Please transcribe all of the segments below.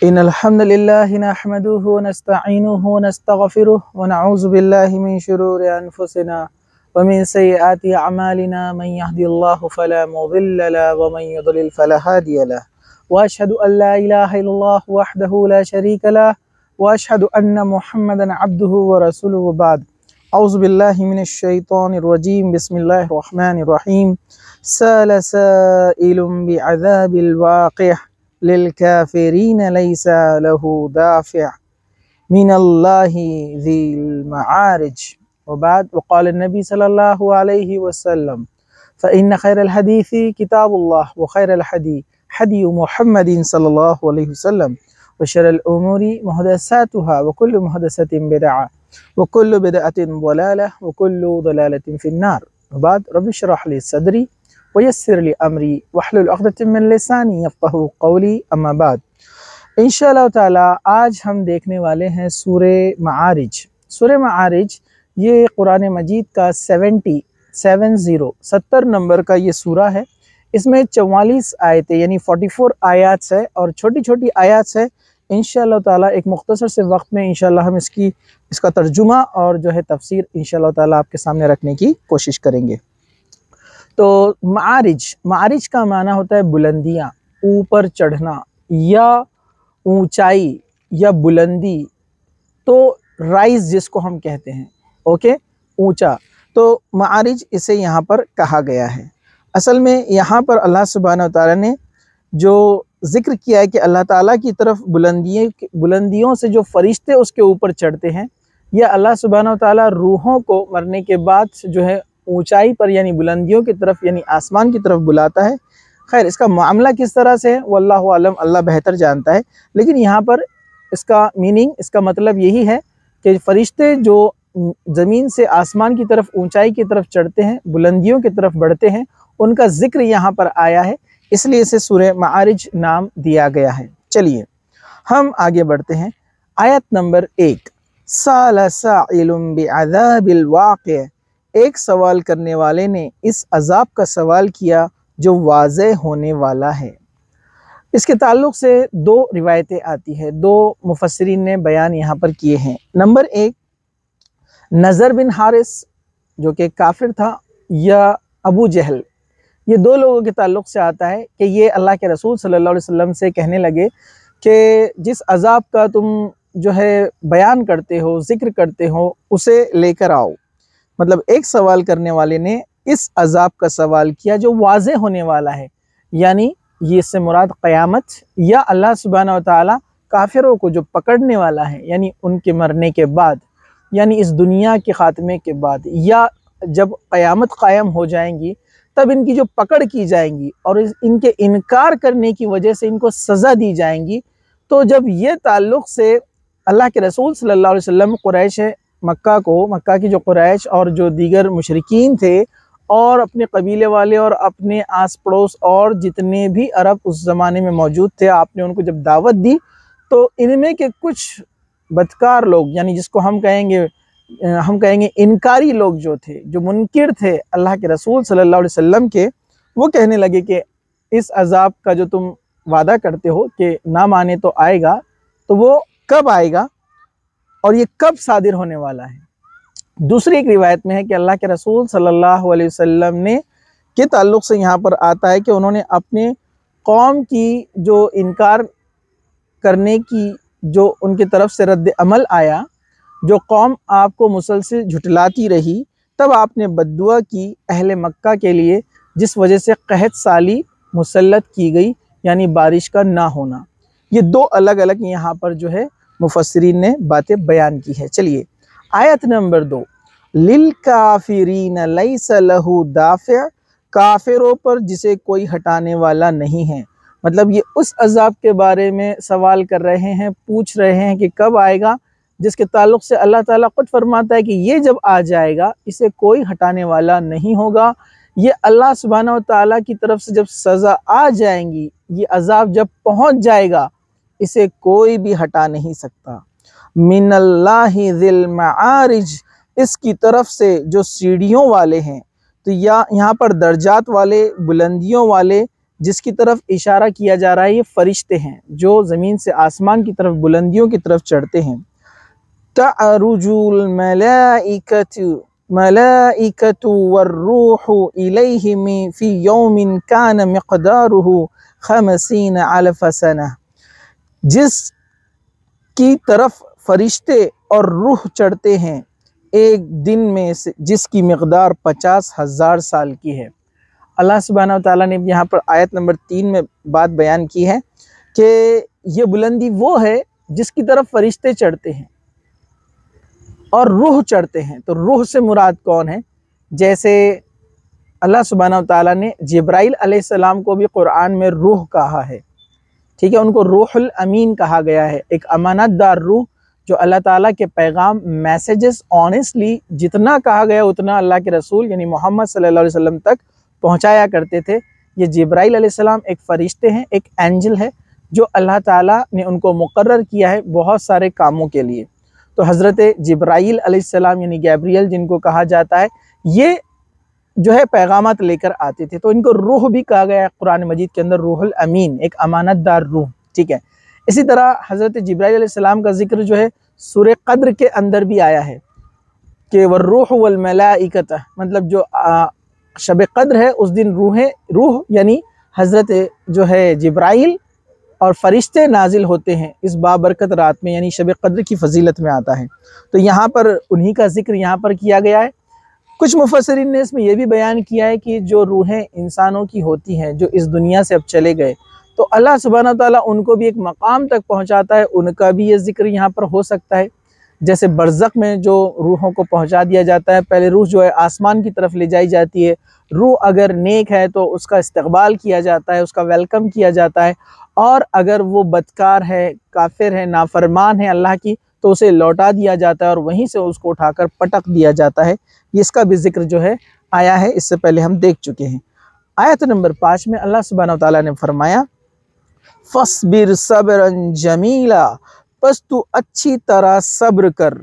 इन्नल हम्दुलिल्लाहि नहमदुहु व नस्तईनुहु व नस्तगफिरुहु व नऊज़ु बिल्लाहि मिन शुरूरि अनफुसिना व मिन सय्यिआति अमालिना मन यहदिल्लाहु फला मुदिल्ल लहु व मन युद्लिल फला हादिय लहु व अशहदु अल्ला इलाहा इल्लल्लाह वहदहु ला शरीका लहु व अशहदु अन्ना मुहम्मदन अब्दुहु व रसूलुहु बाद। औज़ु बिल्लाहि मिनश शैतानिर रजीम। बिस्मिल्लाहिर रहमानिर रहीम। साल साइलुम बिअज़ाबिल वाक़िअ लिल काफ़िरीन लैसा लहू दाफ़िअ मिनल्लाहि ज़िल मआरिज व बाद। वक़ाल नबी सल्लल्लाहु अलैहि वसल्लम फ़इन्न खैरल हदीसी किताबुल्लाह व खैरल हदी हदी मुहम्मदिन सल्लल्लाहु अलैहि वसल्लम व शर्रल उमूरी मुहदसातुहा व कुल्लु मुहदसतिन बिदअह व कुल्लु बिदअतिन ज़लालह व कुल्लु ज़लालतिन फिन्नार। व बाद। रब्बि इश्रह ली सदरी व यस्सिर ली अमरी वहलुल उक़दतम मिन लिसानी यफ़क़हू क़ौली। अम्मा बाद। इंशाअल्लाह ताला आज हम देखने वाले हैं सूरे मआरिज। सूरे मआरिज ये कुरान मजीद का 70 नंबर का ये सूरा है। इसमें 44 आयतें यानी 44 आयात है और छोटी छोटी आयात है। इंशाअल्लाह ताला एक मुख्तसर से वक्त में इंशाअल्लाह हम इसका तर्जुमा और जो है तफसीर इंशाअल्लाह ताला आपके सामने रखने की कोशिश करेंगे। तो मारिज का माना होता है बुलंदियाँ, ऊपर चढ़ना या ऊंचाई या बुलंदी, तो राइज जिसको हम कहते हैं, ओके, ऊंचा। तो मारिज इसे यहाँ पर कहा गया है। असल में यहाँ पर अल्लाह सुब्हानहू व तआला ने जो जिक्र किया है कि अल्लाह ताला की तरफ बुलंदियों से जो फरिश्ते उसके ऊपर चढ़ते हैं, या अल्लाह सुब्हानहू व तआला रूहों को मरने के बाद जो है ऊंचाई पर यानी बुलंदियों की तरफ यानी आसमान की तरफ बुलाता है। खैर, इसका मामला किस तरह से है वल्लाहु आलम, अल्लाह बेहतर जानता है। लेकिन यहाँ पर इसका मीनिंग, इसका मतलब यही है कि फरिश्ते जो ज़मीन से आसमान की तरफ ऊंचाई की तरफ चढ़ते हैं, बुलंदियों की तरफ बढ़ते हैं, उनका जिक्र यहाँ पर आया है, इसलिए इसे सूरह मआरिज नाम दिया गया है। चलिए हम आगे बढ़ते हैं। आयत नंबर 1। साल साइलुम बिअज़ाबिल वाक़िअ। एक सवाल करने वाले ने इस अजाब का सवाल किया जो वाज़े होने वाला है। इसके ताल्लुक़ से दो रिवायतें आती है, दो मुफस्सिरीन ने बयान यहाँ पर किए हैं। नंबर 1, नज़र बिन हारिस जो कि काफिर था, या अबू जहल, ये दो लोगों के ताल्लुक़ से आता है कि ये अल्लाह के रसूल सल्लल्लाहु अलैहि वसल्लम से कहने लगे कि जिस अजाब का तुम जो है बयान करते हो, ज़िक्र करते हो, उसे लेकर आओ। मतलब एक सवाल करने वाले ने इस अजाब का सवाल किया जो वाज़े होने वाला है, यानी ये इससे मुराद क़यामत या अल्लाह सुब्हानहू व तआला काफिरों को जो पकड़ने वाला है, यानी उनके मरने के बाद, यानी इस दुनिया के ख़ात्मे के बाद, या जब क़यामत कायम हो जाएंगी तब इनकी जो पकड़ की जाएंगी और इनके इनकार करने की वजह से इनको सज़ा दी जाएंगी। तो जब ये ताल्लुक़ से अल्लाह के रसूल सल्लल्लाहु अलैहि वसल्लम कुरैश मक्का की जो कुरैश और जो दीगर मुशरिकीन थे और अपने कबीले वाले और अपने आस पड़ोस और जितने भी अरब उस ज़माने में मौजूद थे, आपने उनको जब दावत दी तो इनमें के कुछ बदकार लोग, यानी जिसको हम कहेंगे इनकारी लोग जो थे, जो मुनकिर थे अल्लाह के रसूल सल्लल्लाहु अलैहि वसल्लम के, वो कहने लगे कि इस अजाब का जो तुम वादा करते हो कि ना माने तो आएगा, तो वो कब आएगा और ये कब सादिर होने वाला है। दूसरी एक रिवायत में है कि अल्लाह के रसूल सल्लल्लाहु अलैहि वसल्लम ने के ताल्लुक़ से यहाँ पर आता है कि उन्होंने अपने कौम की जो इनकार करने की जो उनकी तरफ से रद्द अमल आया, जो कौम आपको मुसलसल झुटलाती रही, तब आपने बद्दुआ की अहले मक्का के लिए, जिस वजह से कहत साली मुसल्लत की गई, यानी बारिश का ना होना। ये दो अलग अलग यहाँ पर जो है मुफस्सिरीन ने बातें बयान की है। चलिए आयत नंबर 2। लिल काफिरीन लैसा लहू दाफ़िअ। काफिरों पर जिसे कोई हटाने वाला नहीं है। मतलब ये उस अजाब के बारे में सवाल कर रहे हैं, पूछ रहे हैं कि कब आएगा, जिसके ताल्लुक़ से अल्लाह ताला खुद फरमाता है कि ये जब आ जाएगा इसे कोई हटाने वाला नहीं होगा। ये अल्लाह सुब्हानहू व तआला की तरफ से जब सज़ा आ जाएंगी, ये अजाब जब पहुँच जाएगा, इसे कोई भी हटा नहीं सकता। मिनल्लाहि ज़िल मआरिज, इसकी तरफ से जो सीढ़ियों वाले हैं, तो या यहाँ पर दर्जात वाले, बुलंदियों वाले जिसकी तरफ इशारा किया जा रहा है ये फरिश्ते हैं जो ज़मीन से आसमान की तरफ बुलंदियों की तरफ चढ़ते हैं। तअरुजुल मलाइकतु वर्रूहु इलैहि फी यौमिन कान मिक़दारुहु 50 अलफ सना, जिसकी तरफ फरिश्ते और रूह चढ़ते हैं एक दिन में से जिसकी मिक़दार 50,000 साल की है। अल्लाह सुब्हानहु व तआला ने यहाँ पर आयत नंबर 3 में बात बयान की है कि ये बुलंदी वो है जिसकी तरफ फरिश्ते चढ़ते हैं और रूह चढ़ते हैं। तो रूह से मुराद कौन है? जैसे अल्लाह सुब्हानहु व तआला ने जिब्राइल अलैहिस्सलाम को भी कुरान में रूह कहा है, ठीक है, उनको रूहुल अमीन कहा गया है, एक अमानतदार रूह जो अल्लाह ताला के पैगाम मैसेजेस ऑनेस्टली जितना कहा गया उतना अल्लाह के रसूल यानी मोहम्मद सल्लल्लाहु अलैहि वसल्लम तक पहुंचाया करते थे। ये जिब्राइल अलैहिस्सलाम एक फ़रिश्ते हैं, एक एंजल है जो अल्लाह ताला ने उनको मुकर्रर किया है बहुत सारे कामों के लिए। तो हज़रत जिब्राइल अलैहिस्सलाम यानी गैब्रियल जिनको कहा जाता है, ये जो है पैगामात लेकर आते थे, तो इनको रूह भी कहा गया है कुरान मजीद के अंदर, रूहुल अमीन, एक अमानतदार रूह, ठीक है। इसी तरह हज़रत जिब्राइल अलैहिस्सलाम का जिक्र जो है सूरह क़द्र के अंदर भी आया है कि वर्रूह वल मलाइकत, मतलब जो शब क़द्र है उस दिन रूह यानी हज़रत जो है जिब्राइल और फरिश्ते नाजिल होते हैं इस बाबरकत रात में, यानी शब क़द्र की फजीलत में आता है। तो यहाँ पर उन्हीं का जिक्र यहाँ पर किया गया है। कुछ मुफस्सिरीन ने इसमें यह भी बयान किया है कि जो रूहें इंसानों की होती हैं जो इस दुनिया से अब चले गए, तो अल्लाह सुब्हानहु व तआला उनको भी एक मकाम तक पहुँचाता है, उनका भी ये जिक्र यहाँ पर हो सकता है। जैसे बरज़ख में जो रूहों को पहुँचा दिया जाता है, पहले रूह जो है आसमान की तरफ ले जाई जाती है, रूह अगर नेक है तो उसका इस्तकबाल किया जाता है, उसका वेलकम किया जाता है, और अगर वो बदकार है, काफिर है, नाफरमान है अल्लाह की, तो उसे लौटा दिया जाता है और वहीं से उसको उठाकर पटक दिया जाता है। इसका भी जिक्र जो है आया है, इससे पहले हम देख चुके हैं। आयत नंबर 5 में अल्लाह सुब्हानहु व तआला ने फरमाया फस्बिर सब्रन जमीला, बस तू अच्छी तरह सब्र कर।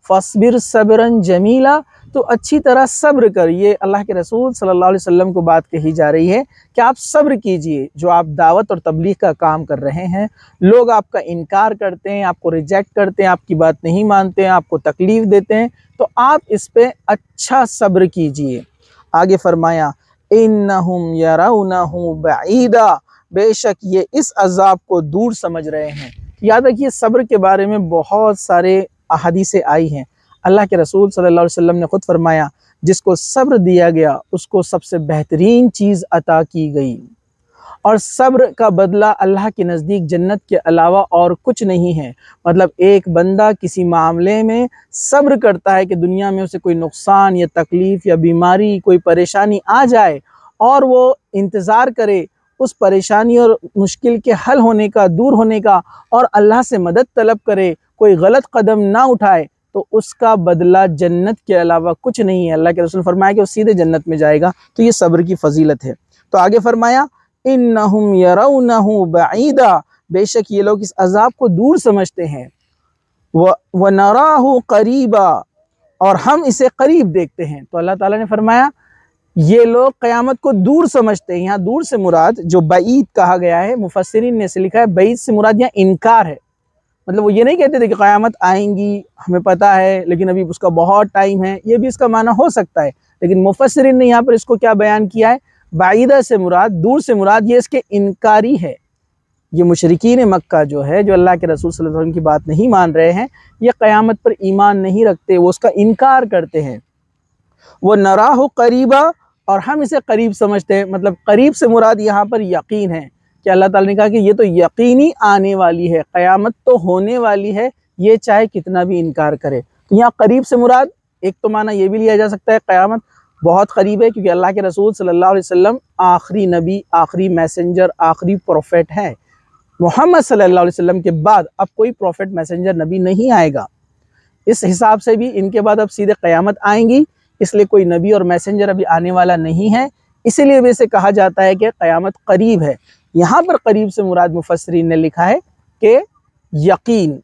फस्बिर सब्रन जमीला, तो अच्छी तरह सब्र कर। ये अल्लाह के रसूल सल्लल्लाहु अलैहि वसल्लम को बात कही जा रही है कि आप सब्र कीजिए। जो आप दावत और तबलीग का काम कर रहे हैं, लोग आपका इनकार करते हैं, आपको रिजेक्ट करते हैं, आपकी बात नहीं मानते हैं, आपको तकलीफ़ देते हैं, तो आप इस पे अच्छा सब्र कीजिए। आगे फरमाया इन्नहुम यरौनहु बईदा, बेशक ये इस अज़ाब को दूर समझ रहे हैं। याद रखिए सब्र के बारे में बहुत सारे अहादीसें आई हैं। अल्लाह के रसूल सल्लल्लाहु अलैहि वसल्लम ने खुद फरमाया जिसको सब्र दिया गया उसको सबसे बेहतरीन चीज़ अता की गई, और सब्र का बदला अल्लाह के नज़दीक जन्नत के अलावा और कुछ नहीं है। मतलब एक बंदा किसी मामले में सब्र करता है कि दुनिया में उसे कोई नुकसान या तकलीफ़ या बीमारी, कोई परेशानी आ जाए, और वो इंतज़ार करे उस परेशानी और मुश्किल के हल होने का, दूर होने का, और अल्लाह से मदद तलब करे, कोई गलत कदम ना उठाए, तो उसका बदला जन्नत के अलावा कुछ नहीं है। अल्लाह के रसूल फरमाया कि वो सीधे जन्नत में जाएगा। तो ये सब्र की फजीलत है। तो आगे फरमाया इन्नहुम यरौनहु बईदा, बेशक ये लोग इस अजाब को दूर समझते हैं, व नराहु करीबा, और हम इसे करीब देखते हैं। तो अल्लाह ताला ने फरमाया ये लोग क़यामत को दूर समझते हैं। यहाँ दूर से मुराद जो बईद कहा गया है, मुफस्सिरीन ने इसे लिखा है बईद से मुराद यहाँ इनकार है। मतलब वो ये नहीं कहते थे कि क़यामत आएंगी, हमें पता है लेकिन अभी उसका बहुत टाइम है, ये भी इसका माना हो सकता है, लेकिन मुफस्सिरीन ने यहाँ पर इसको क्या बयान किया है, बाईदा से मुराद, दूर से मुराद ये इसके इनकारी है। ये मुशरिकीन मक्का जो है, जो अल्लाह के रसूल सल्लल्लाहु अलैहि वसल्लम की बात नहीं मान रहे हैं, ये क़यामत पर ईमान नहीं रखते, वो उसका इनकार करते हैं। वो नराहु करीबा, और हम इसे करीब समझते हैं। मतलब करीब से मुराद यहाँ पर यकीन है कि अल्लाह ताला ने कहा कि ये तो यकीनी आने वाली है, क़यामत तो होने वाली है, ये चाहे कितना भी इनकार करे। तो यहाँ करीब से मुराद एक तो माना ये भी लिया जा सकता है क़यामत बहुत करीब है, क्योंकि अल्लाह के रसूल सल्लल्लाहु अलैहि वसल्लम आखिरी नबी, आखिरी मैसेंजर, आखिरी प्रोफेट है। मोहम्मद सल्लल्लाहु अलैहि वसल्लम के बाद अब कोई प्रोफेट, मैसेंजर, नबी नहीं आएगा। इस हिसाब से भी इनके बाद अब सीधे क़यामत आएंगी, इसलिए कोई नबी और मैसेंजर अभी आने वाला नहीं है। इसीलिए वैसे कहा जाता है कि क़यामत करीब है। यहाँ पर करीब से मुराद मुफस्सिरीन ने लिखा है कि यकीन।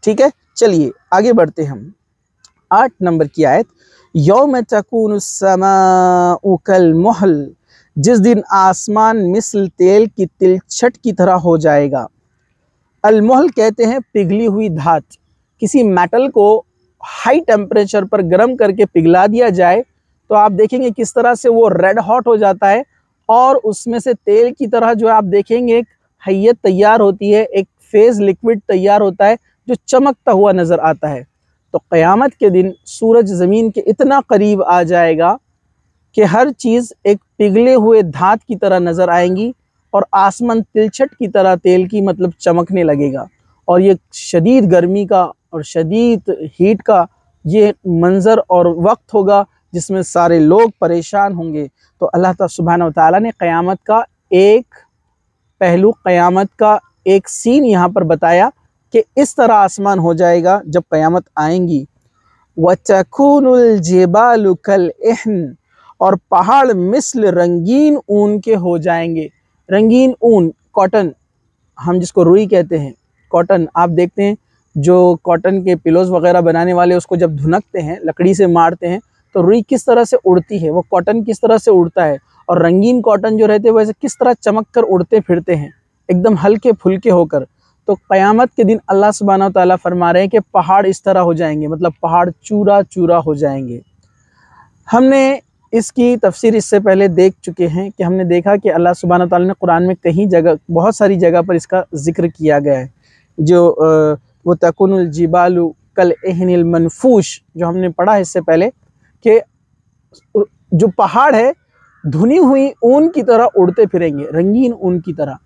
ठीक है, चलिए आगे बढ़ते हम। 8 नंबर की आयत, यौम तकूनुस समाउ कल मुहल, जिस दिन आसमान मिसल तेल की तिलछट की तरह हो जाएगा। अलमोहल कहते हैं पिघली हुई धात। किसी मेटल को हाई टेम्परेचर पर गर्म करके पिघला दिया जाए तो आप देखेंगे किस तरह से वो रेड हॉट हो जाता है और उसमें से तेल की तरह जो आप देखेंगे एक हैयत तैयार होती है, एक फेज लिक्विड तैयार होता है जो चमकता हुआ नजर आता है। तो क़यामत के दिन सूरज ज़मीन के इतना करीब आ जाएगा कि हर चीज़ एक पिघले हुए धात की तरह नज़र आएंगी और आसमान तिलछट की तरह तेल की मतलब चमकने लगेगा। और ये शदीद गर्मी का और शदीद हीट का ये मंज़र और वक्त होगा जिसमें सारे लोग परेशान होंगे। तो अल्लाह ताला सुब्हानहू व तआला ने क़यामत का एक पहलू, क़यामत का एक सीन यहाँ पर बताया कि इस तरह आसमान हो जाएगा जब क़यामत आएंगी। वतकुनुल जिबालु कल इह्न, और पहाड़ मिसल रंगीन ऊन के हो जाएंगे। रंगीन ऊन, कॉटन, हम जिसको रुई कहते हैं, कॉटन। आप देखते हैं जो कॉटन के पिलोज वगैरह बनाने वाले उसको जब धुनकते हैं, लकड़ी से मारते हैं, तो रुई किस तरह से उड़ती है, वो कॉटन किस तरह से उड़ता है, और रंगीन कॉटन जो रहते हैं वैसे किस तरह चमक कर उड़ते फिरते हैं, एकदम हल्के फुल्के होकर। तो क़यामत के दिन अल्लाह सुब्हानहू व तआला फरमा रहे हैं कि पहाड़ इस तरह हो जाएंगे, मतलब पहाड़ चूरा चूरा हो जाएंगे। हमने इसकी तफसीर इससे पहले देख चुके हैं कि हमने देखा कि अल्लाह सुब्हानहू व तआला ने कुरान में कहीं जगह, बहुत सारी जगह पर इसका जिक्र किया गया है। जो वो तकुनुल जिबालु कल इह्निल मनफूश, जो हमने पढ़ा है इससे पहले, कि जो पहाड़ है धुनी हुई ऊन की तरह उड़ते फिरेंगे, रंगीन ऊन की तरह।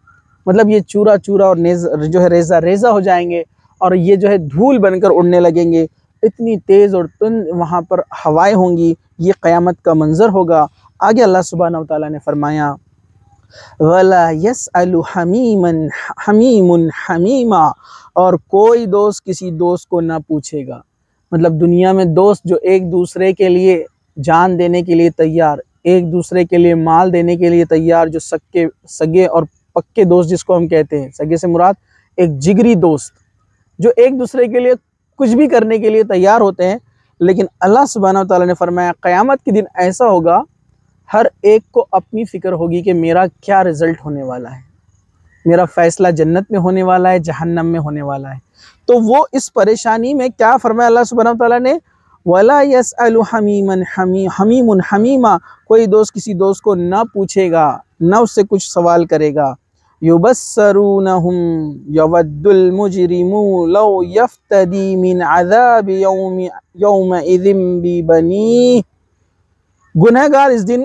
मतलब ये चूरा चूरा और जो है रेजा रेजा हो जाएंगे और ये जो है धूल बनकर उड़ने लगेंगे। इतनी तेज़ और तुंद वहाँ पर हवाएं होंगी। ये क़यामत का मंज़र होगा। आगे अल्लाह सुब्हानहू व तआला ने फरमाया, वला यसअलु हमीमन हमीमुन हमीमा, और कोई दोस्त किसी दोस्त को ना पूछेगा। मतलब दुनिया में दोस्त जो एक दूसरे के लिए जान देने के लिए तैयार, एक दूसरे के लिए माल देने के लिए तैयार, जो सगे और पक्के दोस्त जिसको हम कहते हैं, सगे से मुराद एक जिगरी दोस्त, जो एक दूसरे के लिए कुछ भी करने के लिए तैयार होते हैं। लेकिन अल्लाह सुब्हानहू व तआला ने फरमाया क़यामत के दिन ऐसा होगा, हर एक को अपनी फ़िक्र होगी कि मेरा क्या रिज़ल्ट होने वाला है, मेरा फ़ैसला जन्नत में होने वाला है, जहन्नम में होने वाला है। तो वो इस परेशानी में क्या फरमाया अल्लाह सुब्हानहू व तआला ने, वला यसअलु हमीमुन हमीमा, कोई दोस्त किसी दोस्त को ना पूछेगा, ना उससे कुछ सवाल करेगा। युबस्सरूनहुम यवद्दुल मुजरिमू लौ यफ्तदी मिन अज़ाबि यौमइज़िम बिबनीह, गुनहगार इस दिन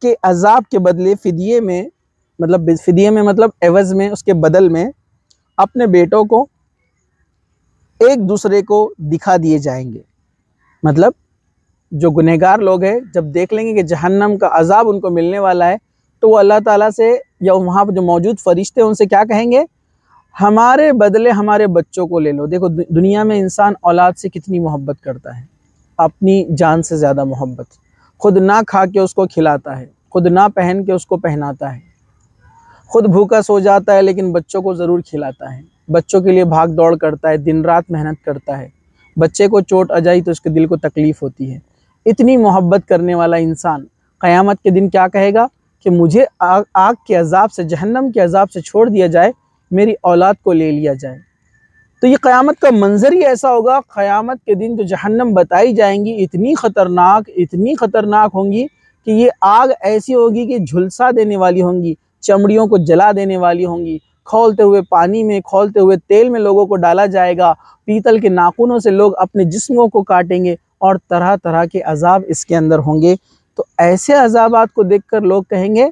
के अजाब के बदले फिदिये में, मतलब एवज़ में, उसके बदल में अपने बेटों को एक दूसरे को दिखा दिए जाएंगे। मतलब जो गुनहगार लोग हैं जब देख लेंगे कि जहन्नम का अजाब उनको मिलने वाला है, तो वो अल्लाह ताला से या वहाँ पर जो मौजूद फरिश्ते उनसे क्या कहेंगे, हमारे बदले हमारे बच्चों को ले लो। देखो दुनिया में इंसान औलाद से कितनी मोहब्बत करता है, अपनी जान से ज़्यादा मोहब्बत। खुद ना खा के उसको खिलाता है, खुद ना पहन के उसको पहनाता है, खुद भूखा सो जाता है लेकिन बच्चों को ज़रूर खिलाता है, बच्चों के लिए भाग दौड़ करता है, दिन रात मेहनत करता है। बच्चे को चोट आ जाए तो उसके दिल को तकलीफ़ होती है। इतनी मोहब्बत करने वाला इंसान क़यामत के दिन क्या कहेगा कि मुझे आग के अज़ाब से, जहन्नम के अज़ाब से छोड़ दिया जाए, मेरी औलाद को ले लिया जाए। तो ये क़यामत का मंज़र ही ऐसा होगा। क़यामत के दिन जो जहन्नम बताई जाएंगी इतनी ख़तरनाक होंगी कि ये आग ऐसी होगी कि झुलसा देने वाली होंगी, चमड़ियों को जला देने वाली होंगी। खौलते हुए पानी में, खौलते हुए तेल में लोगों को डाला जाएगा। पीतल के नाखूनों से लोग अपने जिस्मों को काटेंगे और तरह तरह के अजाब इसके अंदर होंगे। तो ऐसे अजाबात को देखकर लोग कहेंगे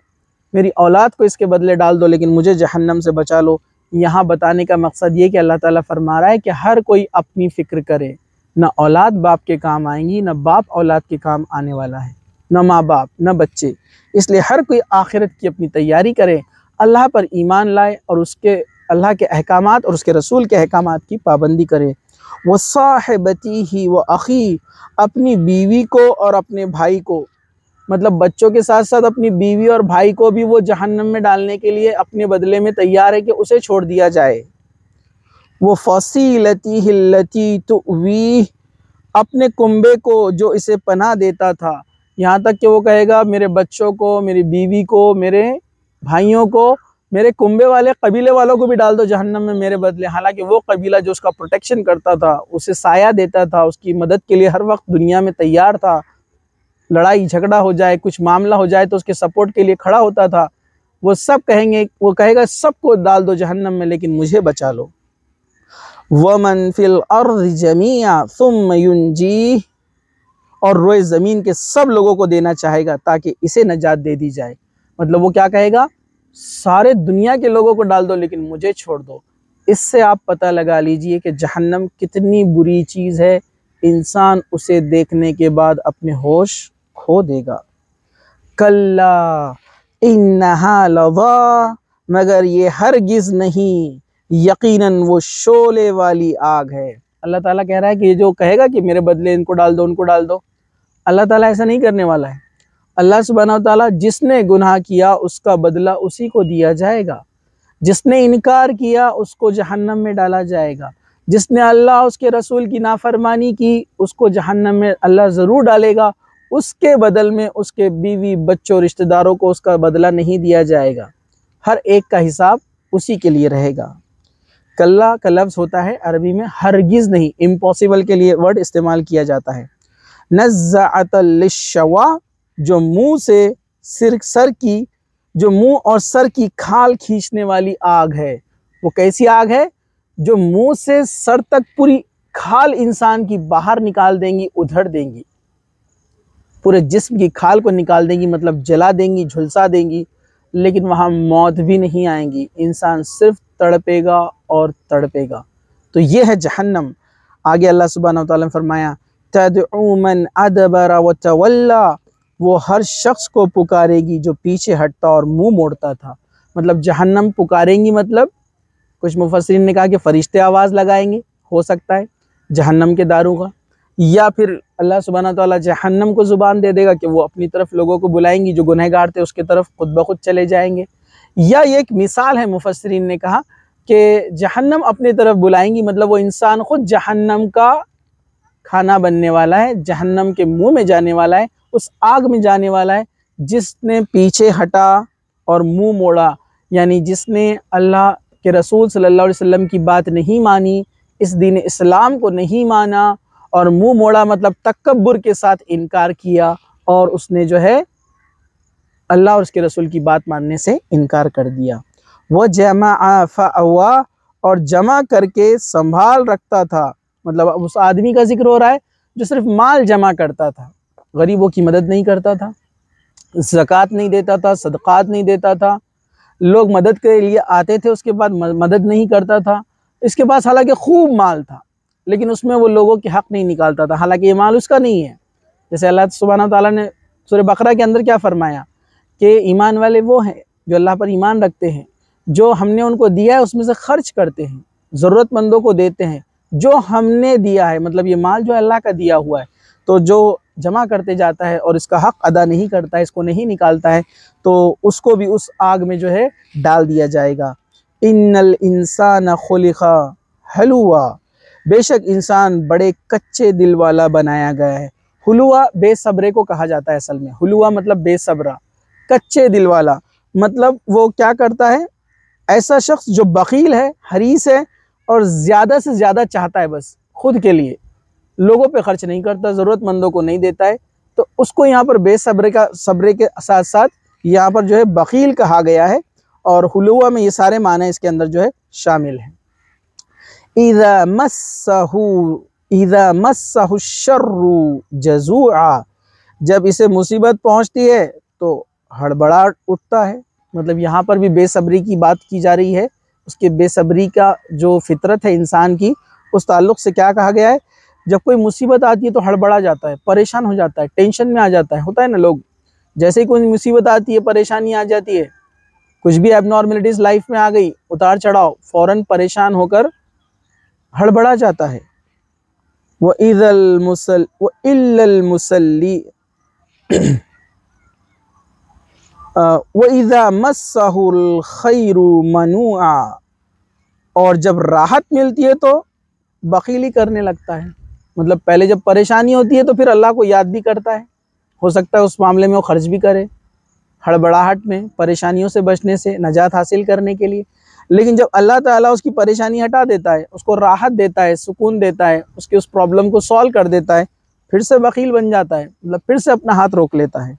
मेरी औलाद को इसके बदले डाल दो, लेकिन मुझे जहन्नम से बचा लो। यहाँ बताने का मकसद ये कि अल्लाह ताला फरमा रहा है कि हर कोई अपनी फ़िक्र करे। न औलाद बाप के काम आएंगी, न बाप औलाद के काम आने वाला है, न माँ बाप, न बच्चे। इसलिए हर कोई आखिरत की अपनी तैयारी करे, अल्लाह पर ईमान लाए और उसके अल्लाह के अहकामात और उसके रसूल के अहकामात की पाबंदी करे। वो साहिबती ही व अख़ी, अपनी बीवी को और अपने भाई को, मतलब बच्चों के साथ साथ अपनी बीवी और भाई को भी वो जहन्नम में डालने के लिए अपने बदले में तैयार है कि उसे छोड़ दिया जाए। वो फसीलती हिल्लती तुवी, अपने कुंबे को जो इसे पनाह देता था, यहाँ तक कि वो कहेगा मेरे बच्चों को, मेरी बीवी को, मेरे भाइयों को, मेरे कुंबे वाले कबीले वालों को भी डाल दो जहन्नम में मेरे बदले। हालांकि वो कबीला जो उसका प्रोटेक्शन करता था, उसे साया देता था, उसकी मदद के लिए हर वक्त दुनिया में तैयार था, लड़ाई झगड़ा हो जाए, कुछ मामला हो जाए तो उसके सपोर्ट के लिए खड़ा होता था, वो सब कहेंगे, वो कहेगा सबको डाल दो जहन्नम में लेकिन मुझे बचा लो। वमन फिल अर्ज़ जमीआ सुम्मा युनजी, और रोए ज़मीन के सब लोगों को देना चाहेगा ताकि इसे नजात दे दी जाए। मतलब वो क्या कहेगा, सारे दुनिया के लोगों को डाल दो लेकिन मुझे छोड़ दो। इससे आप पता लगा लीजिए कि जहन्नम कितनी बुरी चीज़ है। इंसान उसे देखने के बाद अपने होश खो देगा। कल्ला इन्नहा लज़ा, मगर ये हरगिज़ नहीं, यकीनन वो शोले वाली आग है। अल्लाह ताला कह रहा है कि ये जो कहेगा कि मेरे बदले इनको डाल दो, उनको डाल दो, अल्लाह ताला ऐसा नहीं करने वाला है। अल्लाह सुब्हानहू व तआला जिसने गुनाह किया उसका बदला उसी को दिया जाएगा। जिसने इनकार किया उसको जहन्नम में डाला जाएगा। जिसने अल्लाह उसके रसूल की नाफरमानी की उसको जहन्नम में अल्लाह ज़रूर डालेगा। उसके बदल में उसके बीवी बच्चों रिश्तेदारों को उसका बदला नहीं दिया जाएगा। हर एक का हिसाब उसी के लिए रहेगा। कल्ला का लफ्ज़ होता है अरबी में हरगिज़ नहीं, इम्पॉसिबल के लिए वर्ड इस्तेमाल किया जाता है। नज़्ज़अतल लिश्शवा, जो मुँह से सर की, जो मुंह और सर की खाल खींचने वाली आग है। वो कैसी आग है, जो मुंह से सर तक पूरी खाल इंसान की बाहर निकाल देंगी, उधड़ देंगी, पूरे जिस्म की खाल को निकाल देंगी, मतलब जला देंगी, झुलसा देंगी, लेकिन वहाँ मौत भी नहीं आएंगी। इंसान सिर्फ तड़पेगा और तड़पेगा। तो ये है जहन्नम। आगे अल्लाह सुब्हानहू व तआला ने फरमाया तदउ मन अदबरा व तवल्ला, वो हर शख्स को पुकारेगी जो पीछे हटता और मुंह मोड़ता था। मतलब जहन्नम पुकारेंगी, मतलब कुछ मुफस्सिरीन ने कहा कि फरिश्ते आवाज़ लगाएंगे, हो सकता है जहन्नम के दारों का, या फिर अल्लाह सुब्हानहू व तआला जहन्नम को ज़ुबान दे देगा कि वो अपनी तरफ लोगों को बुलाएंगी, जो गुनहगार थे उसके तरफ खुद ब खुद चले जाएंगे। या ये एक मिसाल है, मुफस्सिरीन ने कहा कि जहन्नम अपनी तरफ बुलाएंगी, मतलब वो इंसान खुद जहन्नम का खाना बनने वाला है, जहन्नम के मुँह में जाने वाला है, उस आग में जाने वाला है जिसने पीछे हटा और मुंह मोड़ा, यानी जिसने अल्लाह के रसूल सल्लल्लाहु अलैहि वसल्लम की बात नहीं मानी, इस दीन इस्लाम को नहीं माना और मुंह मोड़ा, मतलब तकब्बुर के साथ इनकार किया और उसने जो है अल्लाह और उसके रसूल की बात मानने से इनकार कर दिया। वह जमा फअवा, और जमा करके संभाल रखता था। मतलब उस आदमी का जिक्र हो रहा है जो सिर्फ माल जमा करता था, गरीबों की मदद नहीं करता था, ज़कात नहीं देता था, सदक़ात नहीं देता था, लोग मदद के लिए आते थे उसके बाद मदद नहीं करता था। इसके पास हालांकि खूब माल था लेकिन उसमें वो लोगों के हक़ नहीं निकालता था, हालांकि ये माल उसका नहीं है। जैसे अल्लाह सुब्हानहू व तआला ने सूरह बकरा के अंदर क्या फरमाया कि ईमान वाले वो हैं जो अल्लाह पर ईमान रखते हैं, जो हमने उनको दिया है उसमें से खर्च करते हैं, ज़रूरतमंदों को देते हैं जो हमने दिया है। मतलब ये माल जो अल्लाह का दिया हुआ है, तो जो जमा करते जाता है और इसका हक़ अदा नहीं करता है, इसको नहीं निकालता है, तो उसको भी उस आग में जो है डाल दिया जाएगा। इन्नल इंसान खुलिक़ा हलुआ, बेशक इंसान बड़े कच्चे दिल वाला बनाया गया है। हुलुआ बेसब्रे को कहा जाता है असल में, हुलुआ मतलब बेसब्रा, कच्चे दिल वाला मतलब वो क्या करता है, ऐसा शख्स जो बखील है, हरीस है और ज़्यादा से ज़्यादा चाहता है बस खुद के लिए, लोगों पे खर्च नहीं करता, ज़रूरतमंदों को नहीं देता है, तो उसको यहाँ पर बेसब्रे का, सब्रे के साथ साथ यहाँ पर जो है बखील कहा गया है। और हुलुआ में ये सारे माने इसके अंदर जो है शामिल हैं। इज़ा मस्सहु शर्रु जज़ूआ, जब इसे मुसीबत पहुँचती है तो हड़बड़ा उठता है। मतलब यहाँ पर भी बेसब्री की बात की जा रही है, उसके बेसब्री का जो फितरत है इंसान की, उस ताल्लुक़ से क्या कहा गया है, जब कोई मुसीबत आती है तो हड़बड़ा जाता है, परेशान हो जाता है, टेंशन में आ जाता है। होता है ना लोग, जैसे ही कोई मुसीबत आती है, परेशानी आ जाती है, कुछ भी एबनॉर्मलिटीज़ लाइफ में आ गई, उतार चढ़ाव, फ़ौरन परेशान होकर हड़बड़ा जाता है। व इज़ा मस्सहुल खैरु मनुआ, और जब राहत मिलती है तो बखीली करने लगता है। मतलब पहले जब परेशानी होती है तो फिर अल्लाह को याद भी करता है, हो सकता है उस मामले में वो खर्च भी करे, हड़बड़ाहट में, परेशानियों से बचने से, नजात हासिल करने के लिए। लेकिन जब अल्लाह ताला उसकी परेशानी हटा देता है, उसको राहत देता है, सुकून देता है, उसके उस प्रॉब्लम को सॉल्व कर देता है, फिर से बखील बन जाता है, मतलब फिर से अपना हाथ रोक लेता है।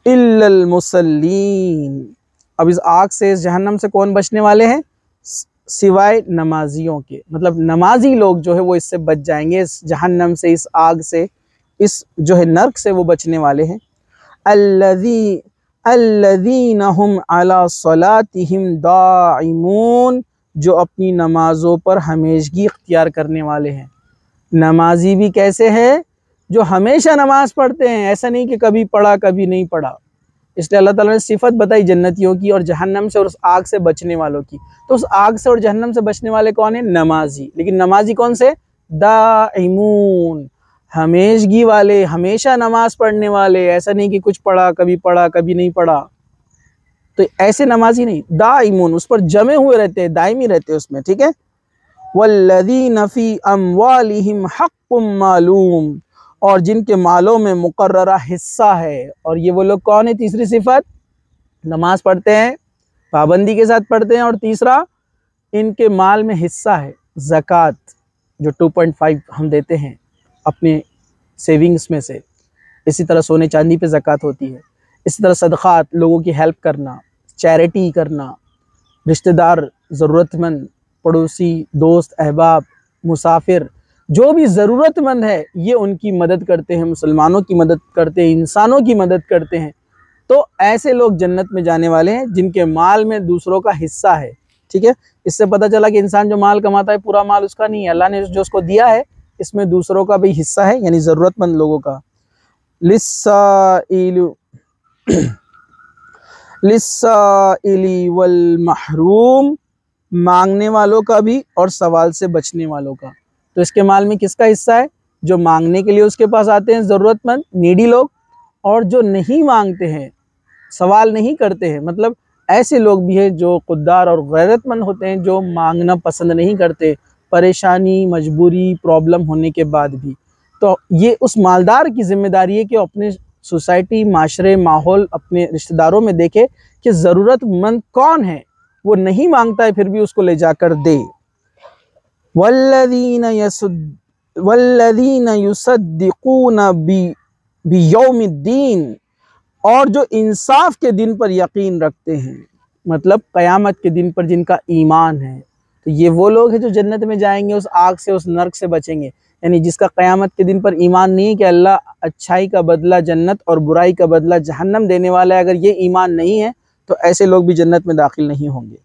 इल्लल मुसल्लीन, अब इस आग से, इस जहन्नम से कौन बचने वाले हैं? सिवाय नमाजियों के, मतलब नमाजी लोग जो है वो इससे बच जाएंगे, इस जहन्नम से, इस आग से, इस जो है नर्क से वो बचने वाले हैं। अल्लज़ीना हुम अला सलातिहिम दाइमून, जो अपनी नमाजों पर हमेशगी इख्तियार करने वाले हैं। नमाजी भी कैसे हैं? जो हमेशा नमाज पढ़ते हैं, ऐसा नहीं कि कभी पढ़ा कभी नहीं पढ़ा। इसलिए अल्लाह ताला ने सिफत बताई जन्नतियों की और जहन्नम से और उस आग से बचने वालों की। तो उस आग से और जहन्नम से बचने वाले कौन है? नमाजी। लेकिन नमाजी कौन से? दाइमून, हमेशगी वाले, हमेशा नमाज पढ़ने वाले। ऐसा नहीं कि कुछ पढ़ा कभी नहीं पढ़ा, तो ऐसे नमाजी नहीं। दाइमून, उस पर जमे हुए रहते हैं, दायमी रहते हैं उसमें, ठीक है। वल्लज़ीना फ़ी अम्वालिहिम हक़्क़ुम मालूम, और जिनके मालों में मुकर्ररा हिस्सा है। और ये वो लोग कौन है? तीसरी सिफत, नमाज पढ़ते हैं, पाबंदी के साथ पढ़ते हैं, और तीसरा इनके माल में हिस्सा है, ज़कात जो 2.5 हम देते हैं अपने सेविंग्स में से। इसी तरह सोने चांदी पे ज़कात होती है। इसी तरह सदक़ात, लोगों की हेल्प करना, चैरिटी करना, रिश्तेदार, ज़रूरतमंद, पड़ोसी, दोस्त, अहबाब, मुसाफिर, जो भी ज़रूरतमंद है, ये उनकी मदद करते हैं, मुसलमानों की मदद करते हैं, इंसानों की मदद करते हैं। तो ऐसे लोग जन्नत में जाने वाले हैं जिनके माल में दूसरों का हिस्सा है, ठीक है। इससे पता चला कि इंसान जो माल कमाता है, पूरा माल उसका नहीं है, अल्लाह ने जो उसको दिया है इसमें दूसरों का भी हिस्सा है, यानी ज़रूरतमंद लोगों का। लिस्साइली वल महरूम, मांगने वालों का भी और सवाल से बचने वालों का। तो इसके माल में किसका हिस्सा है? जो मांगने के लिए उसके पास आते हैं, ज़रूरतमंद, नीडी लोग, और जो नहीं मांगते हैं, सवाल नहीं करते हैं, मतलब ऐसे लोग भी हैं जो खुददार और गैरतमंद होते हैं, जो मांगना पसंद नहीं करते, परेशानी, मजबूरी, प्रॉब्लम होने के बाद भी। तो ये उस मालदार की जिम्मेदारी है कि अपने सोसाइटी, माशरे, माहौल, अपने रिश्तेदारों में देखे कि ज़रूरतमंद कौन है, वो नहीं मांगता है फिर भी उसको ले जाकर दे। वल्लज़ीना युसद्दिक़ूना बियौमिद्दीन, और जो इंसाफ के दिन पर यकीन रखते हैं, मतलब क़यामत के दिन पर जिनका ईमान है, तो ये वो लोग हैं जो जन्नत में जाएंगे, उस आग से, उस नर्क से बचेंगे। यानी जिसका क़यामत के दिन पर ईमान नहीं है कि अल्लाह अच्छाई का बदला जन्नत और बुराई का बदला जहन्नम देने वाला है, अगर ये ईमान नहीं है तो ऐसे लोग भी जन्नत में दाखिल नहीं होंगे।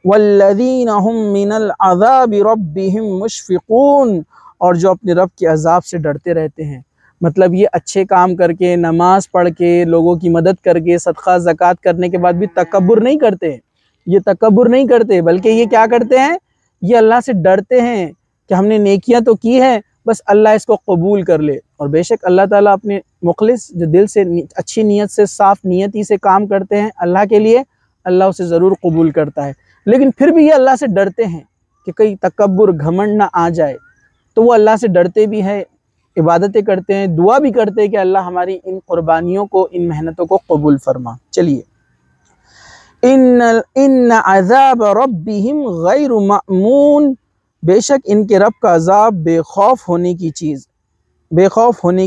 वल्लज़ीना हुम मिनल अज़ाबि रब्बिहिम मुशफ़िक़ून, और जो अपने रब के अज़ाब से डरते रहते हैं। मतलब ये अच्छे काम करके, नमाज पढ़ के, लोगों की मदद करके, सदका ज़कात करने के बाद भी तकब्बुर नहीं करते। ये तकब्बुर नहीं करते, बल्कि ये क्या करते हैं? ये अल्लाह से डरते हैं कि हमने नेकियां तो की हैं, बस अल्लाह इसको कबूल कर ले। और बेशक अल्लाह ताला अपने मुखलिस, जो दिल से अच्छी नीयत से, साफ़ नीयती से काम करते हैं अल्लाह के लिए, अल्लाह उसे ज़रूर कबूल करता है। लेकिन फिर भी ये अल्लाह से डरते हैं कि कहीं तकब्बुर, घमंड ना आ जाए, तो वो अल्लाह से डरते भी हैं, इबादतें करते हैं, दुआ भी करते हैं कि अल्लाह हमारी इन कुर्बानियों को, इन मेहनतों को कबूल फरमा। चलिए, इन्न अज़ाब रब्बिहिम गैरु मअमून, बेशक इनके रब का अज़ाब बेखौफ होने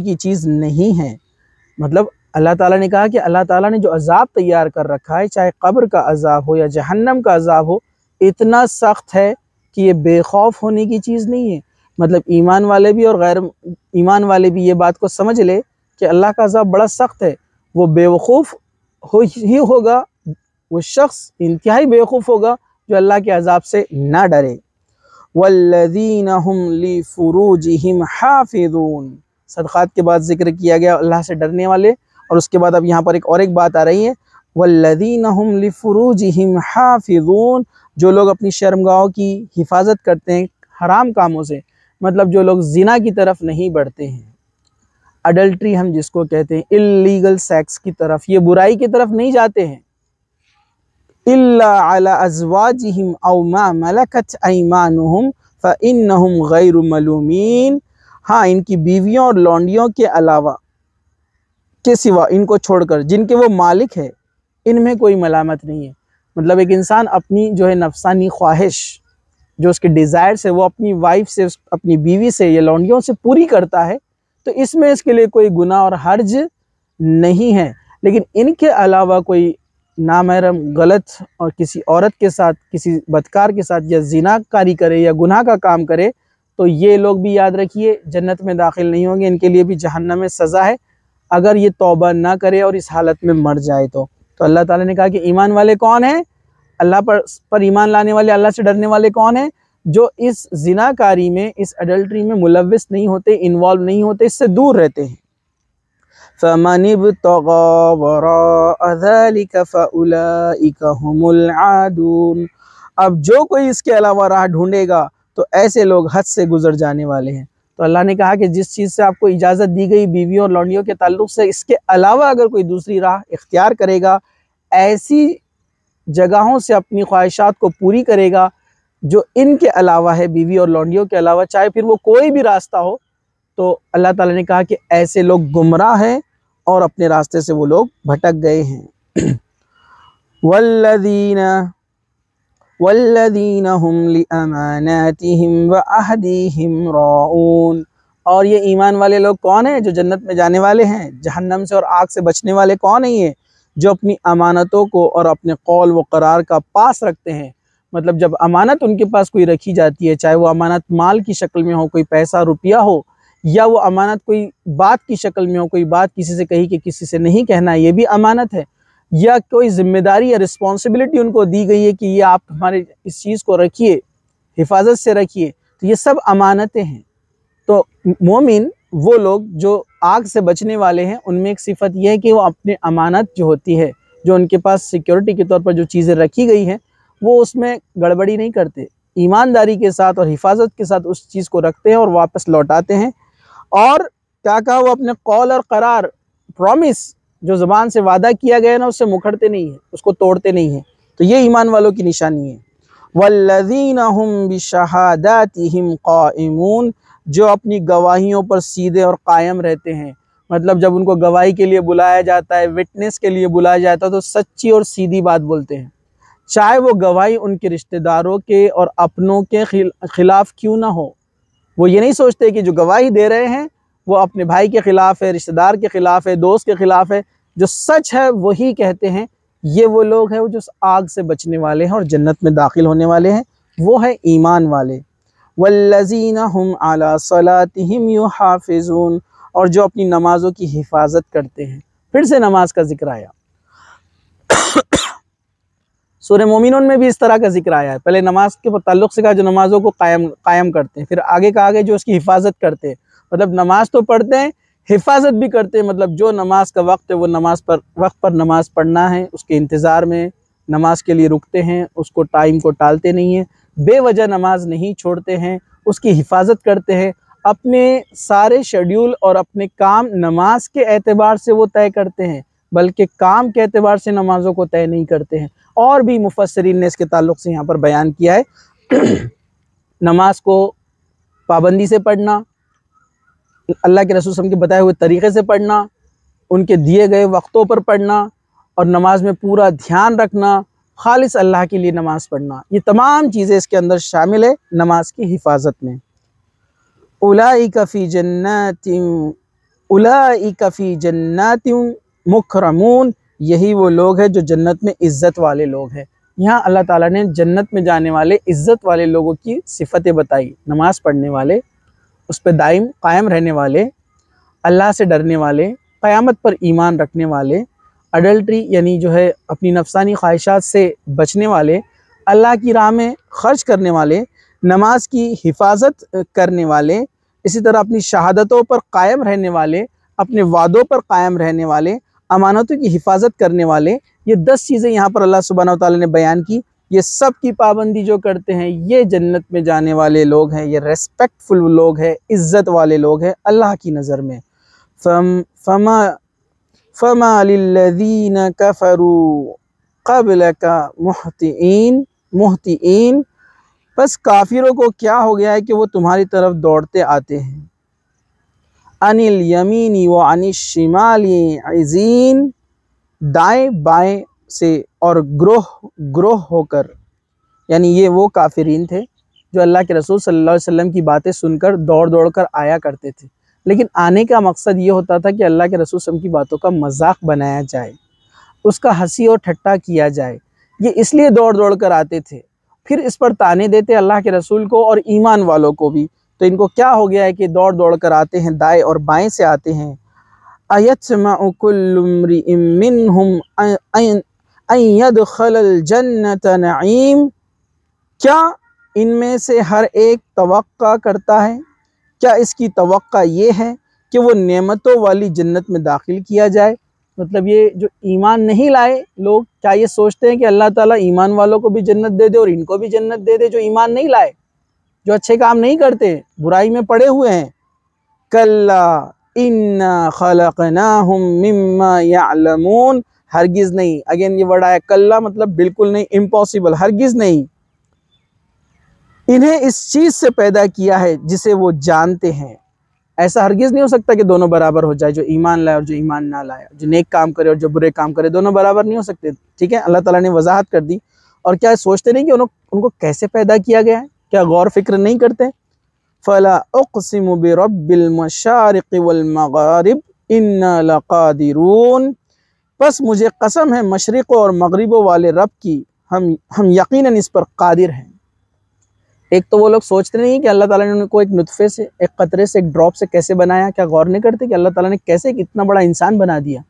की चीज़ नहीं है। मतलब अल्लाह ताला ने कहा कि अल्लाह ताला ने जो अज़ाब तैयार कर रखा है, चाहे कब्र का अज़ाब हो या जहन्नम का अज़ाब हो, इतना सख्त है कि ये बेखौफ होने की चीज़ नहीं है। मतलब ईमान वाले भी और गैर ईमान वाले भी ये बात को समझ ले कि अल्लाह का अज़ाब बड़ा सख्त है। वो बेवकूफ़ ही होगा, वो शख्स इंतहाई बेवकूफ़ होगा जो अल्लाह के अज़ाब से ना डरे। वल्लज़ीना हुम लिफ़ुरूजिहिम हाफ़िज़ून, सदक़ात के बाद जिक्र किया गया अल्लाह से डरने वाले, और उसके बाद अब यहाँ पर एक बात आ रही है, वल्लज़ीना हुम लिफ़ुरूजिहिम हाफ़िज़ून, जो लोग अपनी शर्मगाहों की हिफाजत करते हैं हराम कामों से, मतलब जो लोग ज़िना की तरफ नहीं बढ़ते हैं, अडल्ट्री हम जिसको कहते हैं, इल्लीगल सेक्स की तरफ, ये बुराई की तरफ नहीं जाते हैं। इल्ला अला अज़वाजिहिम औ मा मलकत ऐमानुहुम फ़इन्नहुम गैरु मलूमीन, हाँ, इनकी बीवियों और लौंडियों के अलावा के सिवा, इनको छोड़कर जिनके वो मालिक है, इनमें कोई मलामत नहीं है। मतलब एक इंसान अपनी जो है नफसानी ख्वाहिश, जो उसके डिज़ायर्स है, वो अपनी वाइफ से, अपनी बीवी से या लौंडियों से पूरी करता है, तो इसमें इसके लिए कोई गुनाह और हर्ज नहीं है। लेकिन इनके अलावा कोई नामहरम गलत और किसी औरत के साथ, किसी बदकार के साथ या ज़िनाकारी करे या गुनाह का काम करे, तो ये लोग भी याद रखिए जन्नत में दाखिल नहीं होंगे, इनके लिए भी जहन्नम में सज़ा है अगर ये तौबा ना करे और इस हालत में मर जाए तो। अल्लाह ताला ने कहा कि ईमान वाले कौन हैं? अल्लाह पर ईमान लाने वाले, अल्लाह से डरने वाले कौन हैं? जो इस ज़िनाकारी में, इस अडल्ट्री में मुलव्विस नहीं होते, इन्वॉल्व नहीं होते, इससे दूर रहते हैं। फ़मन इब्तग़ा वराअ ज़ालिका फ़उलाइका हुमुल आदून। अब जो कोई इसके अलावा राह ढूंढेगा तो ऐसे लोग हद से गुजर जाने वाले हैं। तो अल्लाह ने कहा कि जिस चीज़ से आपको इजाज़त दी गई बीवियों और लौंडियों के ताल्लुक़ से, इसके अलावा अगर कोई दूसरी राह इख्तियार करेगा, ऐसी जगहों से अपनी ख्वाहिशात को पूरी करेगा जो इनके अलावा है, बीवी और लौंडियों के अलावा, चाहे फिर वो कोई भी रास्ता हो, तो अल्लाह ताला ने कहा कि ऐसे लोग गुमराह हैं और अपने रास्ते से वो लोग भटक गए हैं। वल्लज़ीना हुम लिअमानातिहिम व अहदीहिम राऊन। और ये ईमान वाले लोग कौन हैं? जो जन्नत में जाने वाले हैं, जहन्नम से और आग से बचने वाले कौन है? ये जो अपनी अमानतों को और अपने कौल व करार का पास रखते हैं। मतलब जब अमानत उनके पास कोई रखी जाती है, चाहे वो अमानत माल की शक्ल में हो, कोई पैसा रुपया हो, या वो अमानत कोई बात की शक्ल में हो, कोई बात किसी से कही कि किसी से नहीं कहना, ये भी अमानत है, या कोई जिम्मेदारी या रिस्पॉन्सिबिलिटी उनको दी गई है कि ये आप हमारे इस चीज़ को रखिए, हिफाजत से रखिए, तो ये सब अमानतें हैं। तो मोमिन वो लोग जो आग से बचने वाले हैं, उनमें एक सिफत यह है कि वो अपने अमानत जो होती है, जो उनके पास सिक्योरिटी के तौर पर जो चीज़ें रखी गई हैं, वो उसमें गड़बड़ी नहीं करते, ईमानदारी के साथ और हिफाजत के साथ उस चीज़ को रखते हैं और वापस लौटाते हैं। और क्या कहा, वो अपने कौल और करार, प्रॉमिस, जो ज़बान से वादा किया गया ना, उससे मुखरते नहीं है, उसको तोड़ते नहीं है। तो ये ईमान वालों की निशानी है। वल्लज़ीना हुम बिशहादातिहिम क़ाइमून। जो अपनी गवाहियों पर सीधे और कायम रहते हैं। मतलब जब उनको गवाही के लिए बुलाया जाता है, विटनेस के लिए बुलाया जाता है, तो सच्ची और सीधी बात बोलते हैं, चाहे वो गवाही उनके रिश्तेदारों के और अपनों के खिलाफ क्यों ना हो। वो ये नहीं सोचते कि जो गवाही दे रहे हैं वो अपने भाई के ख़िलाफ़ है, रिश्तेदार के ख़िलाफ़ है, दोस्त के ख़िलाफ़ है। जो सच है वही कहते हैं। ये वो लोग हैं जो आग से बचने वाले हैं और जन्नत में दाखिल होने वाले हैं, वो है ईमान वाले। वल्लज़ीना हुम अला सलातिहिम युहाफ़िज़ून। और जो अपनी नमाज़ों की हिफाजत करते हैं। फिर से नमाज का जिक्र आया। सूरह मोमिनून में भी इस तरह का जिक्र आया है। पहले नमाज के ताल्लुक़ से कहा जो नमाज़ों को कायम करते हैं, फिर आगे कहा गया जो उसकी हिफाजत करते हैं। मतलब नमाज तो पढ़ते हैं, हिफाजत भी करते हैं। मतलब जो नमाज का वक्त है वो वक्त पर नमाज पढ़ना है, उसके इंतज़ार में नमाज के लिए रुकते हैं, उसको टाइम को टालते नहीं हैं, बेवजह नमाज नहीं छोड़ते हैं, उसकी हिफाजत करते हैं। अपने सारे शेड्यूल और अपने काम नमाज के एतबार से वो तय करते हैं, बल्कि काम के एतबार से नमाज़ों को तय नहीं करते हैं। और भी मुफस्सिरीन ने इसके ताल्लुक़ से यहाँ पर बयान किया है। नमाज को पाबंदी से पढ़ना, अल्लाह के रसूल सल्लल्लाहु अलैहि वसल्लम के बताए हुए तरीक़े से पढ़ना, उनके दिए गए वक्तों पर पढ़ना, और नमाज में पूरा ध्यान रखना, खालिस अल्लाह के लिए नमाज़ पढ़ना, ये तमाम चीज़ें इसके अंदर शामिल है नमाज की हिफाजत में। उलाइका फ़ी जन्नातिन मुकरमून। यही वो लोग हैं जो जन्नत में इज़्ज़त वाले लोग हैं। यहाँ अल्लाह ताला ने जन्नत में जाने वाले इज़्ज़त वाले लोगों की सिफ़तें बताई। नमाज़ पढ़ने वाले, उस पर दाइम कायम रहने वाले, अल्लाह से डरने वाले, क़यामत पर ईमान रखने वाले, अडल्ट्री यानी जो है अपनी नफसानी ख्वाहिशात से बचने वाले, अल्लाह की राह में ख़र्च करने वाले, नमाज की हिफाजत करने वाले, इसी तरह अपनी शहादतों पर कायम रहने वाले, अपने वादों पर कायम रहने वाले, अमानतों की हिफाजत करने वाले। ये 10 चीज़ें यहाँ पर अल्लाह सुब्हानहू व तआला ने बयान की। ये सब की पाबंदी जो करते हैं, ये जन्नत में जाने वाले लोग हैं, ये रेस्पेक्टफुल लोग हैं, इज़्ज़त वाले लोग हैं अल्लाह की नज़र में। फमा लिल्लज़ीना कफ़रू क़ब्लका मुहतिईन। बस काफिरों को क्या हो गया है कि वो तुम्हारी तरफ दौड़ते आते हैं। अनिल यमीनी व अनिश शिमाली इज़ीन, दाएं बाएं से और ग्रोह ग्रोह होकर, यानी ये वो काफिरीन थे जो अल्लाह के रसूल सल्लल्लाहु अलैहि वसल्लम की बातें सुनकर दौड़ दौड़ कर आया करते थे, लेकिन आने का मकसद ये होता था कि अल्लाह के रसूल सल्लल्लाहु अलैहि वसल्लम की बातों का मजाक बनाया जाए, उसका हंसी और ठट्टा किया जाए। ये इसलिए दौड़ दौड़ कर आते थे, फिर इस पर ताने देते अल्लाह के रसूल को और ईमान वालों को भी। तो इनको क्या हो गया है कि दौड़ दौड़ कर आते हैं, दाएं और बाएं से आते हैं। अयत्मउ कुल्लु इम्रिइम मिनहुम अन यदखुलल जन्नत नईम, क्या इनमें से हर एक तवक्का करता है, क्या इसकी तवक्का ये है कि वो नेमतों वाली जन्नत में दाखिल किया जाए। मतलब ये जो ईमान नहीं लाए लोग, क्या ये सोचते हैं कि अल्लाह ताला ईमान वालों को भी जन्नत दे दे और इनको भी जन्नत दे दे, जो ईमान नहीं लाए, जो अच्छे काम नहीं करते, बुराई में पड़े हुए हैं। कल्ला इन्ना खलकनाहुम मिम्मा यअलमून, हरगिज नहीं। अगेन ये वर्ड आया कल्ला, मतलब बिल्कुल नहीं, इम्पॉसिबल, हरगिज नहीं। इन्हें इस चीज से पैदा किया है जिसे वो जानते हैं। ऐसा हरगिज नहीं हो सकता कि दोनों बराबर हो जाए, जो ईमान लाए और जो ईमान ना लाए, जो नेक काम करे और जो बुरे काम करे, दोनों बराबर नहीं हो सकते। ठीक है, अल्लाह ताला ने वजाहत कर दी। और क्या सोचते नहीं कि उनको कैसे पैदा किया गया है, क्या गौर फिक्र नहीं करते। फला उक़सिमु बिरब्बिल मशारिक़ि वल मगारिब इन्ना लक़ादिरून, बस मुझे कसम है मशरिक़ों और मगरिबों वाले रब की, हम यकीनन इस पर कादिर हैं। एक तो वो लोग सोचते नहीं कि अल्लाह ताला ने उनको एक नुतफे से, एक कतरे से, एक ड्रॉप से कैसे बनाया। क्या गौर नहीं करते कि अल्लाह ताला ने कैसे एक इतना बड़ा इंसान बना दिया,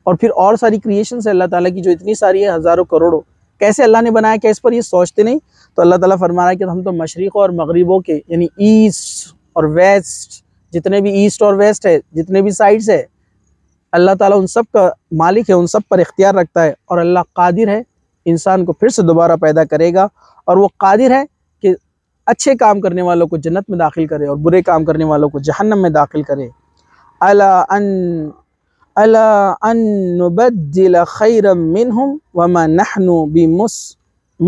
और फिर और सारी क्रिएशन है अल्लाह ताला की जो इतनी सारी है, हज़ारों करोड़ों, कैसे अल्लाह ने बनाया, क्या इस पर ये सोचते नहीं। तो अल्लाह ताला फरमा रहा है कि हम तो मशरिक़ और मगरिबों के, यानी ईस्ट और वेस्ट, जितने भी ईस्ट और वेस्ट है, जितने भी साइड्स है, अल्लाह ताला उन सब का मालिक है, उन सब पर इख्तियार रखता है। और अल्लाह कादिर है, इंसान को फिर से दोबारा पैदा करेगा, और वो कादिर है कि अच्छे काम करने वालों को जन्नत में दाखिल करे और बुरे काम करने वालों को जहन्नम में दाखिल करे। अला अन नुबद्दिल खैरम मिनहुम वमा नहनु बिमुस्बुकीन,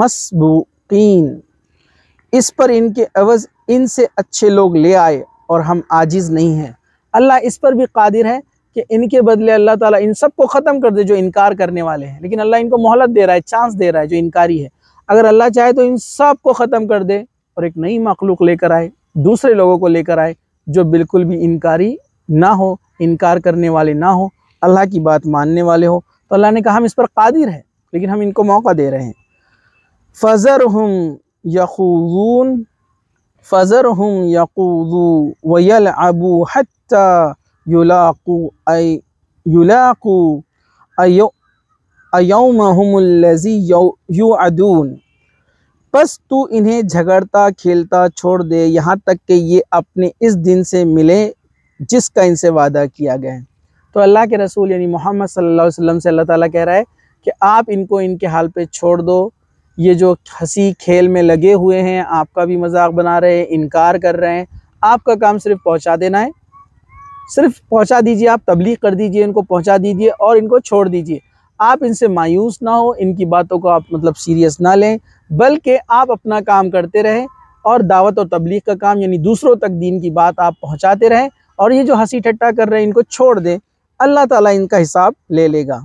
इस पर इनके एवज इनसे अच्छे लोग ले आए और हम आजिज़ नहीं हैं। अल्लाह इस पर भी कादिर है कि इनके बदले अल्लाह ताला इन सब को ख़त्म कर दे जो इनकार करने वाले हैं, लेकिन अल्लाह इनको मोहलत दे रहा है, चांस दे रहा है जो इनकारी है। अगर अल्लाह चाहे तो इन सब को ख़त्म कर दे और एक नई मखलूक लेकर आए, दूसरे लोगों को लेकर आए जो बिल्कुल भी इनकारी ना हो, इनकार करने वाले ना हो, अल्लाह की बात मानने वाले हो। तो अल्लाह ने कहा हम इस पर कादिर हैं, लेकिन हम इनको मौका दे रहे हैं। फ़ज़रहुम यक़ूदू व यलअबू हत्ता युलाक़ू अयौमहुमुल्लज़ी युअदून, बस तू इन्हें झगड़ता खेलता छोड़ दे यहाँ तक कि ये अपने इस दिन से मिले जिसका इनसे वादा किया गया है। तो अल्लाह के रसूल यानी मोहम्मद सल्लल्लाहु अलैहि वसल्लम से अल्लाह ताला कह रहा है कि आप इनको इनके हाल पे छोड़ दो। ये जो हंसी खेल में लगे हुए हैं, आपका भी मजाक बना रहे हैं, इनकार कर रहे हैं, आपका काम सिर्फ पहुंचा देना है। सिर्फ पहुंचा दीजिए, आप तबलीग कर दीजिए, इनको पहुंचा दीजिए और इनको छोड़ दीजिए। आप इनसे मायूस ना हो, इनकी बातों को आप मतलब सीरियस ना लें, बल्कि आप अपना काम करते रहें और दावत और तबलीग का काम यानी दूसरों तक दीन की बात आप पहुंचाते रहें। और ये जो हंसी ठट्टा कर रहे हैं इनको छोड़ दें, अल्लाह ताला इनका हिसाब ले लेगा।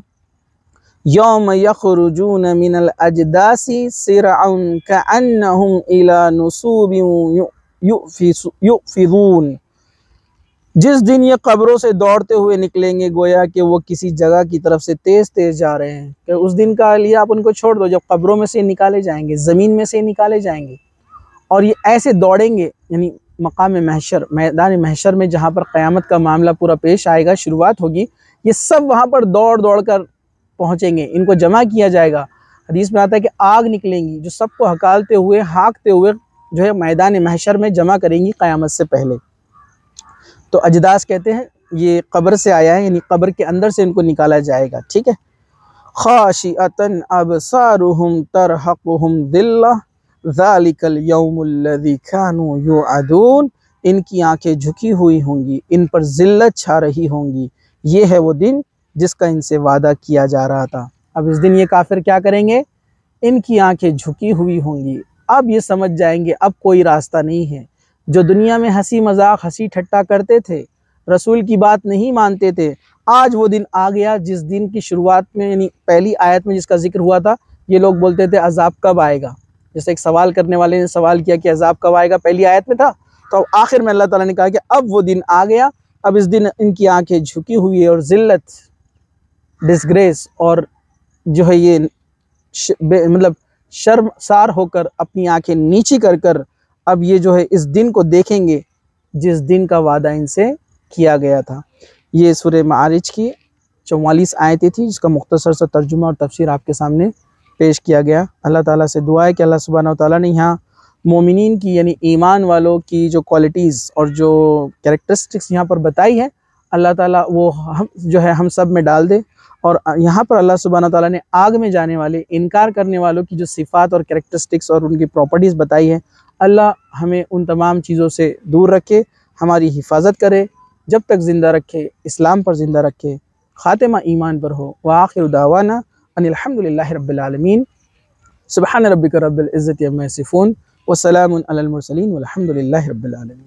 यौम यखरुजून मिनल अजदासी सिरअन कअन्नहुम इला नुसूबिन युफिदून, जिस दिन ये कब्रों से दौड़ते हुए निकलेंगे गोया कि वो किसी जगह की तरफ से तेज तेज जा रहे हैं। कि उस दिन का लिए आप उनको छोड़ दो जब कब्रों में से निकाले जाएंगे, ज़मीन में से निकाले जाएंगे, और ये ऐसे दौड़ेंगे, यानी मकाम महशर, मैदान महशर में जहाँ पर क़यामत का मामला पूरा पेश आएगा, शुरुआत होगी, ये सब वहाँ पर दौड़ दौड़ कर पहुँचेंगे, इनको जमा किया जाएगा। हदीस में आता है कि आग निकलेंगी जो सबको हकालते हुए, हाँकते हुए जो है मैदान महशर में जमा करेंगी क़यामत से पहले। तो अजदास कहते हैं ये कब्र से आया है, यानी कब्र के अंदर से इनको निकाला जाएगा। ठीक है, खाशिअतन अबसारुहुम तरहकुहुम दिल्ला ज़ालिकल यौमुल्लज़ी कानू युअदून, इनकी आंखें झुकी हुई होंगी, इन पर जिल्लत छा रही होंगी, ये है वो दिन जिसका इनसे वादा किया जा रहा था। अब इस दिन ये काफिर क्या करेंगे, इनकी आंखें झुकी हुई होंगी, अब ये समझ जाएंगे अब कोई रास्ता नहीं है। जो दुनिया में हंसी मजाक हंसी ठट्टा करते थे, रसूल की बात नहीं मानते थे। आज वो दिन आ गया जिस दिन की शुरुआत में यानी पहली आयत में जिसका जिक्र हुआ था, ये लोग बोलते थे अजाब कब आएगा। जैसे एक सवाल करने वाले ने सवाल किया कि अजाब कब आएगा, पहली आयत में था, तो आखिर में अल्लाह ताला ने कहा कि अब वो दिन आ गया। अब इस दिन इनकी आंखें झुकी हुई है और जिल्लत, डिसग्रेस और जो है ये मतलब शर्मसार होकर अपनी आंखें नीची कर कर अब ये जो है इस दिन को देखेंगे जिस दिन का वादा इनसे किया गया था। ये सूरह मारिज की 44 आयतें थी जिसका मुख्तसर सा तर्जुमा और तफसीर आपके सामने पेश किया गया। अल्लाह ताला से दुआ है कि अल्लाह सुब्हानहू व तआला ने यहाँ मोमिनीन की यानी ईमान वालों की जो क्वालिटीज़ और जो कैरेक्टरिस्टिक्स यहाँ पर बताई है, अल्लाह ताला वो हम जो है हम सब में डाल दे। और यहाँ पर अल्लाह सुब्हानहू व तआला ने आग में जाने वाले, इनकार करने वालों की जो सिफ़ात और कैरेक्टरिस्टिक्स और उनकी प्रॉपर्टीज़ बताई है, अल्लाह हमें उन तमाम चीज़ों से दूर रखे, हमारी हिफाजत करे, जब तक ज़िंदा रखे, इस्लाम पर ज़िंदा रखे, ख़ातिमा ईमान पर हो। व आखिरु दावाना अनिल हम्दुलिल्लाहि रब्बिल आलमीन। सुब्हान रब्बिका रब्बिल इज़्ज़ति अम्मा यसिफ़ून व सलामुन अलल मुरसलीन वल्हम्दुलिल्लाहि रब्बिल आलमीन।